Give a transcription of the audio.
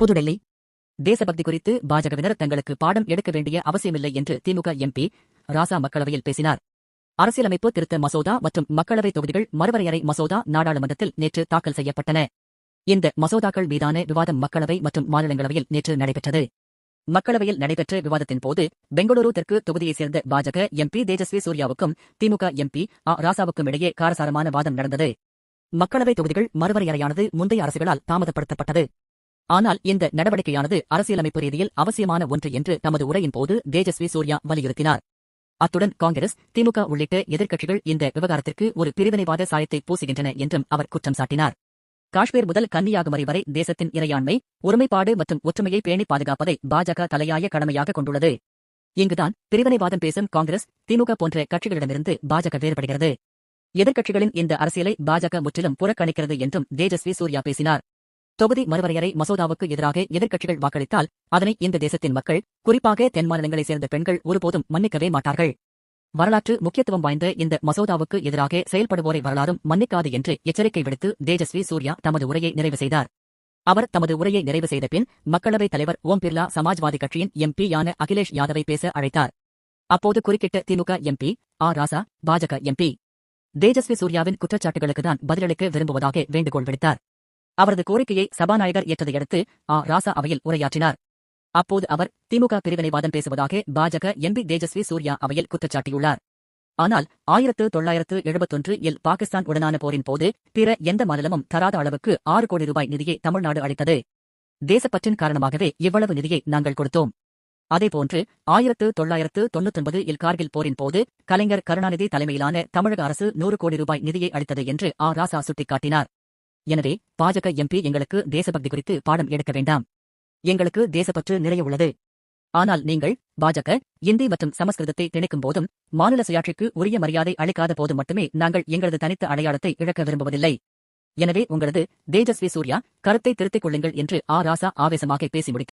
புதுடெல்லி தேசபக்தி குறித்து பாஜகவினர் தங்களுக்கு பாடம் எடுக்க வேண்டிய அவசியமில்லை என்று திமுக எம்பி ராசா மக்களவையில் பேசினார். அரசியலமைப்பு திருத்த மசோதா மற்றும் மக்களவை தொகுதிகள் மறுவரையறை மசோதா நாடாளுமன்றத்தில் நேற்று தாக்கல் செய்யப்பட்டன. இந்த மசோதாக்கள் மீதான விவாதம் மக்களவை மற்றும் மாநிலங்களவையில் நேற்று நடைபெற்றது. மக்களவையில் நடைபெற்ற விவாதத்தின் போது பெங்களூரு தெற்கு தொகுதியைச் சேர்ந்த பாஜக எம்பி தேஜஸ்வி சூர்யாவுக்கும் திமுக எம்பி ராசாவுக்கும் இடையே காரசாரமான வாதம் நடந்தது. மக்களவை தொகுதிகள் மறுவரையறையானது முந்தைய அரசுகளால் தாமதப்படுத்தப்பட்டது. ஆனால் இந்த நடவடிக்கையானது அரசியலமைப்பு ரீதியில் அவசியமான ஒன்று என்று தமது உரையின் போது தேஜஸ்வி சூர்யா வலியுறுத்தினார். அத்துடன் காங்கிரஸ், திமுக உள்ளிட்ட எதிர்க்கட்சிகள் இந்த விவகாரத்திற்கு ஒரு பிரிவினைவாத சாயத்தை பூசுகின்றன என்றும் அவர் குற்றம் சாட்டினார். காஷ்மீர் முதல் கன்னியாகுமரி வரை தேசத்தின் இறையாண்மை, ஒருமைப்பாடு மற்றும் ஒற்றுமையை பேணி பாதுகாப்பதை பாஜக தலையாய கடமையாக கொண்டுள்ளது. இங்குதான் பிரிவினைவாதம் பேசும் காங்கிரஸ், திமுக போன்ற கட்சிகளிடமிருந்து பாஜக வேறுபடுகிறது. எதிர்க்கட்சிகளின் இந்த அரசியலை பாஜக முற்றிலும் புறக்கணிக்கிறது என்றும் தேஜஸ்வி சூர்யா பேசினார். தொகுதி மறுவரையறை மசோதாவுக்கு எதிராக எதிர்க்கட்சிகள் வாக்களித்தால் அதனை இந்த தேசத்தின் மக்கள், குறிப்பாக தென் மாநிலங்களைச் சேர்ந்த பெண்கள் ஒருபோதும் மன்னிக்கவே மாட்டார்கள். வரலாற்று முக்கியத்துவம் வாய்ந்த இந்த மசோதாவுக்கு எதிராக செயல்படுவோரை வரலாறும் மன்னிக்காது என்று எச்சரிக்கை விடுத்து தேஜஸ்வி சூர்யா தமது உரையை நிறைவு செய்தார். அவர் தமது உரையை நிறைவு செய்த பின் மக்களவைத் தலைவர் ஓம் பிர்லா சமாஜ்வாதி கட்சியின் எம்பி-யான அகிலேஷ் யாதவை பேச அழைத்தார். அப்போது குறுக்கிட்ட திமுக எம்பி ராசா, பாஜக எம்பி தேஜஸ்வி சூர்யாவின் குற்றச்சாட்டுகளுக்குதான் பதிலளிக்க விரும்புவதாக வேண்டுகோள் விடுத்தார். அவரது கோரிக்கையை சபாநாயகர் ஏற்றதையடுத்து ராசா அவையில் உரையாற்றினார். அப்போது அவர் திமுக பிரிவினைவாதம் பேசுவதாக பாஜக எம்பி தேஜஸ்வி சூர்யா அவையில் குற்றச்சாட்டியுள்ளார். ஆனால் 1971 பாகிஸ்தான் உடனான போரின் போது பிற எந்த மாநிலமும் தராத அளவுக்கு 6 கோடி ரூபாய் நிதியை தமிழ்நாடு அளித்தது. தேசப்பற்றின் காரணமாகவே இவ்வளவு நிதியை நாங்கள் கொடுத்தோம். அதேபோன்று 1999 கார்கில் போரின் போது கலைஞர் கருணாநிதி தலைமையிலான தமிழக அரசு 100 கோடி ரூபாய் நிதியை அளித்தது என்று ராசா சுட்டிக்காட்டினார். எனவே பாஜக எம்பி எங்களுக்கு தேசபக்தி குறித்து பாடம் எடுக்க வேண்டாம். எங்களுக்கு தேசப்பற்று நிறைய உள்ளது. ஆனால் நீங்கள் பாஜக இந்தி மற்றும் சமஸ்கிருதத்தை திணிக்கும் போதும், மாநில சுயாட்சிக்கு உரிய மரியாதை அளிக்காத போது மட்டுமே நாங்கள் எங்களது தனித்த அடையாளத்தை இழக்க விரும்புவதில்லை. எனவே உங்களது தேஜஸ்வி சூர்யா கருத்தை திருத்திக் கொள்ளுங்கள் என்று ராசா ஆவேசமாக பேசி முடித்தார்.